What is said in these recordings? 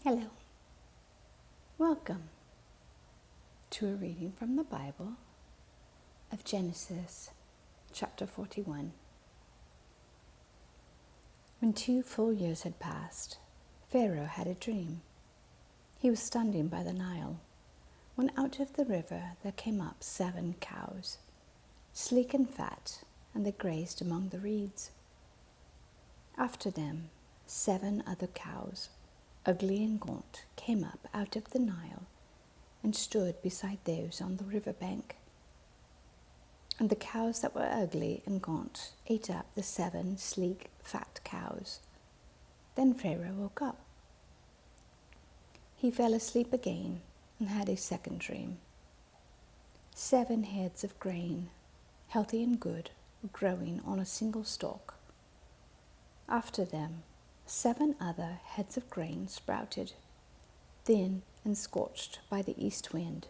Hello. Welcome to a reading from the Bible of Genesis chapter 41. When 2 full years had passed, Pharaoh had a dream. He was standing by the Nile when out of the river there came up 7 cows, sleek and fat, and they grazed among the reeds. After them 7 other cows, ugly and gaunt, came up out of the Nile and stood beside those on the river bank. And the cows that were ugly and gaunt ate up the 7 sleek, fat cows. Then Pharaoh woke up. He fell asleep again and had a second dream. 7 heads of grain, healthy and good, were growing on a single stalk. After them 7 other heads of grain sprouted, thin and scorched by the east wind.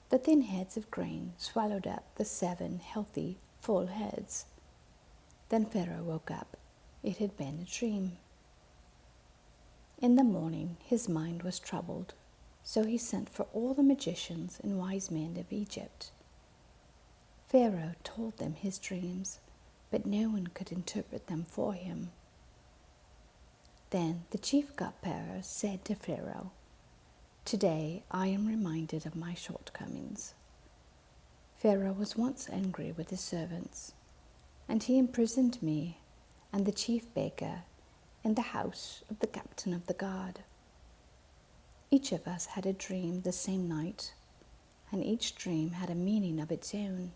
The thin heads of grain swallowed up the 7 healthy, full heads. Then Pharaoh woke up. It had been a dream. In the morning his mind was troubled, so he sent for all the magicians and wise men of Egypt. Pharaoh told them his dreams, but no one could interpret them for him. Then the chief cupbearer said to Pharaoh, "Today I am reminded of my shortcomings." Pharaoh was once angry with his servants, and he imprisoned me and the chief baker in the house of the captain of the guard. Each of us had a dream the same night, and each dream had a meaning of its own.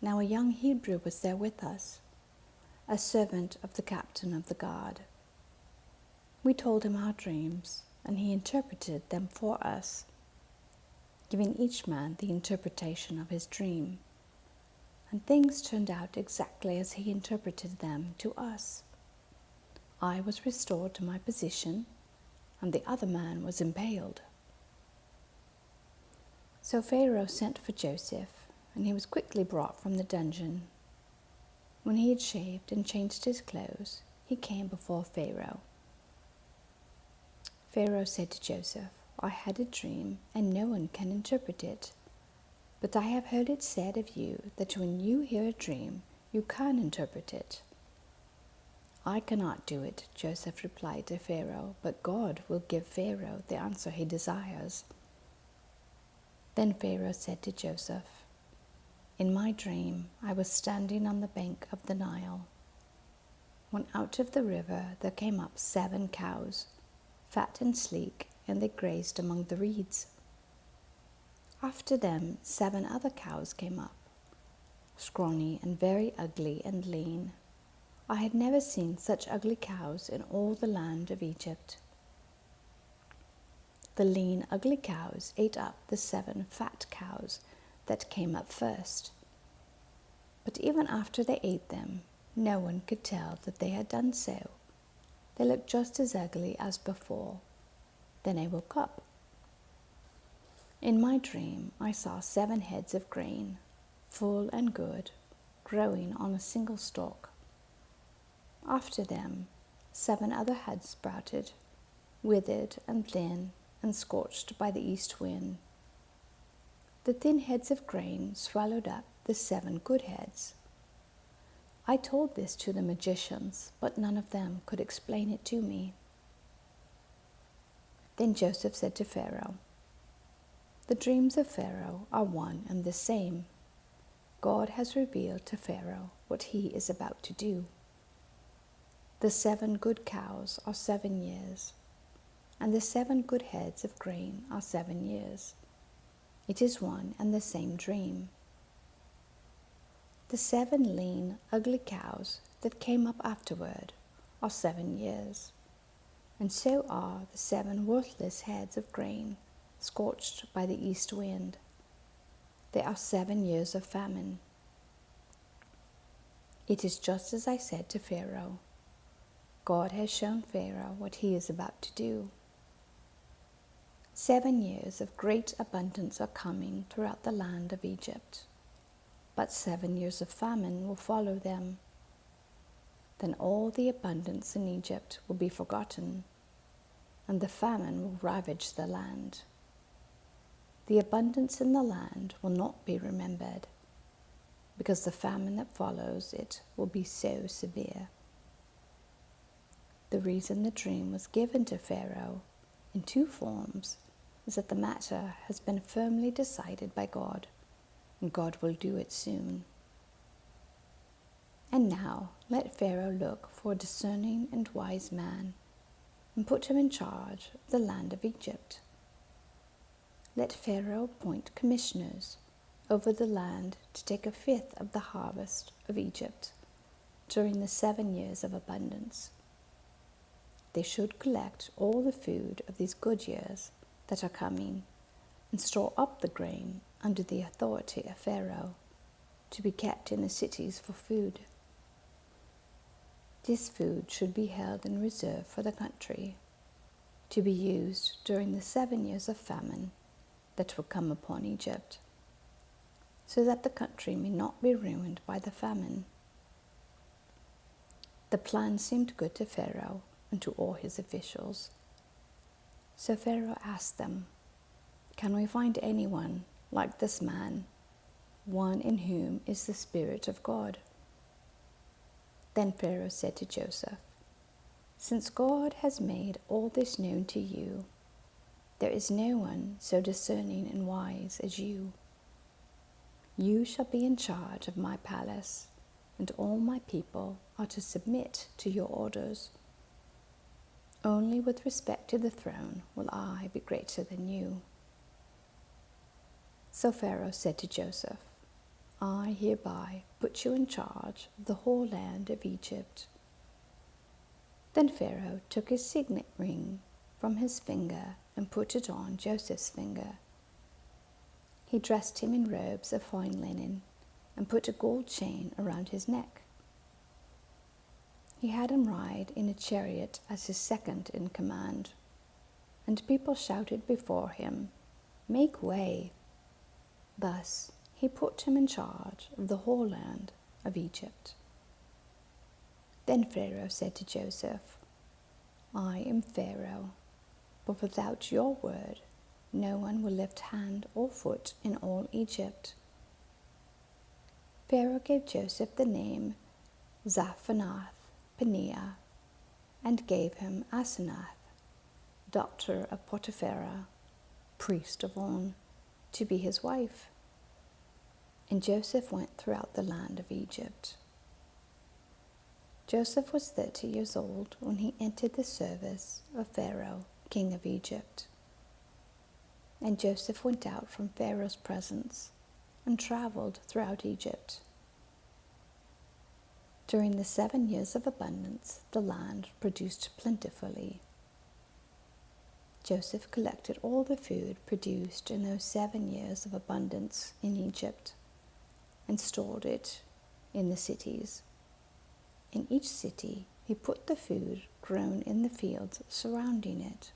Now a young Hebrew was there with us, a servant of the captain of the guard. We told him our dreams, and he interpreted them for us, giving each man the interpretation of his dream. And things turned out exactly as he interpreted them to us. I was restored to my position, and the other man was impaled. So Pharaoh sent for Joseph, and he was quickly brought from the dungeon. When he had shaved and changed his clothes, he came before Pharaoh. Pharaoh said to Joseph, "I had a dream, and no one can interpret it. But I have heard it said of you that when you hear a dream, you can interpret it." "I cannot do it," Joseph replied to Pharaoh, "but God will give Pharaoh the answer he desires." Then Pharaoh said to Joseph, "In my dream I was standing on the bank of the Nile, when out of the river there came up 7 cows, fat and sleek, and they grazed among the reeds. After them 7 other cows came up, scrawny and very ugly and lean. I had never seen such ugly cows in all the land of Egypt. The lean, ugly cows ate up the 7 fat cows that came up first. But even after they ate them, no one could tell that they had done so. They looked just as ugly as before. Then I woke up. In my dream, I saw 7 heads of grain, full and good, growing on a single stalk. After them, 7 other heads sprouted, withered and thin and scorched by the east wind. The thin heads of grain swallowed up the 7 good heads. I told this to the magicians, but none of them could explain it to me." Then Joseph said to Pharaoh, "The dreams of Pharaoh are one and the same. God has revealed to Pharaoh what he is about to do. The 7 good cows are 7 years, and the 7 good heads of grain are 7 years. It is one and the same dream. The 7 lean, ugly cows that came up afterward are 7 years, and so are the 7 worthless heads of grain scorched by the east wind. They are 7 years of famine. It is just as I said to Pharaoh. God has shown Pharaoh what he is about to do. 7 years of great abundance are coming throughout the land of Egypt, but 7 years of famine will follow them. then all the abundance in Egypt will be forgotten, and the famine will ravage the land. The abundance in the land will not be remembered, because the famine that follows it will be so severe. The reason the dream was given to Pharaoh in two forms is that the matter has been firmly decided by God, and God will do it soon. And now let Pharaoh look for a discerning and wise man, and put him in charge of the land of Egypt. Let Pharaoh appoint commissioners over the land to take a fifth of the harvest of Egypt during the 7 years of abundance. They should collect all the food of these good years that are coming, and store up the grain under the authority of Pharaoh, to be kept in the cities for food. This food should be held in reserve for the country, to be used during the 7 years of famine that will come upon Egypt, so that the country may not be ruined by the famine. The plan seemed good to Pharaoh and to all his officials. So Pharaoh asked them, "Can we find anyone like this man, one in whom is the Spirit of God?" Then Pharaoh said to Joseph, "Since God has made all this known to you, there is no one so discerning and wise as you. You shall be in charge of my palace, and all my people are to submit to your orders. Only with respect to the throne will I be greater than you." So Pharaoh said to Joseph, "I hereby put you in charge of the whole land of Egypt." Then Pharaoh took his signet ring from his finger and put it on Joseph's finger. He dressed him in robes of fine linen and put a gold chain around his neck. He had him ride in a chariot as his second in command, and people shouted before him, "Make way!" Thus he put him in charge of the whole land of Egypt. Then Pharaoh said to Joseph, "I am Pharaoh, but without your word no one will lift hand or foot in all Egypt." Pharaoh gave Joseph the name Zaphenath-Paneah, and gave him Asenath, daughter of Potipharah, priest of On, to be his wife. And Joseph went throughout the land of Egypt. Joseph was 30 years old when he entered the service of Pharaoh, king of Egypt. And Joseph went out from Pharaoh's presence and traveled throughout Egypt. During the 7 years of abundance, the land produced plentifully. Joseph collected all the food produced in those 7 years of abundance in Egypt and stored it in the cities. In each city, he put the food grown in the fields surrounding it.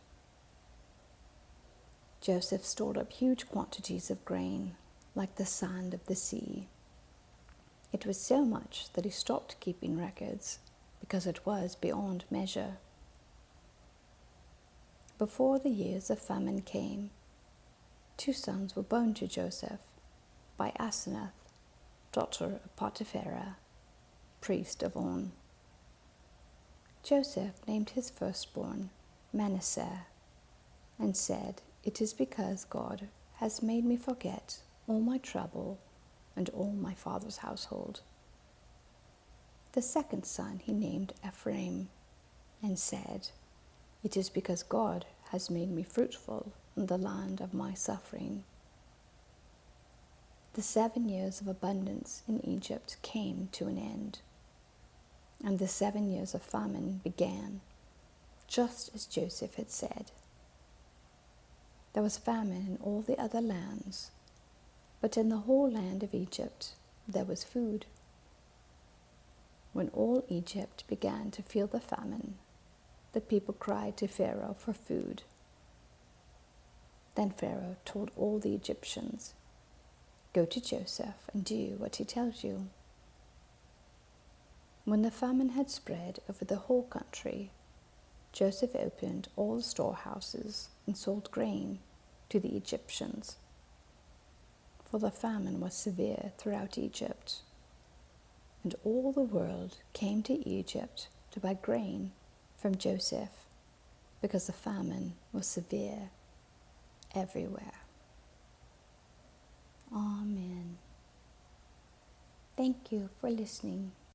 Joseph stored up huge quantities of grain, like the sand of the sea. It was so much that he stopped keeping records, because it was beyond measure. Before the years of famine came, 2 sons were born to Joseph by Asenath, daughter of Potipharah, priest of On. Joseph named his firstborn Manasseh, and said, "It is because God has made me forget all my trouble and all my father's household." The second son he named Ephraim, and said, "It is because God has made me fruitful in the land of my suffering." The 7 years of abundance in Egypt came to an end, and the 7 years of famine began, just as Joseph had said. There was famine in all the other lands, but in the whole land of Egypt there was food. When all Egypt began to feel the famine, the people cried to Pharaoh for food. Then Pharaoh told all the Egyptians, "Go to Joseph and do what he tells you." When the famine had spread over the whole country, Joseph opened all the storehouses and sold grain to the Egyptians, for the famine was severe throughout Egypt, and all the world came to Egypt to buy grain from Joseph, because the famine was severe everywhere. Amen. Thank you for listening.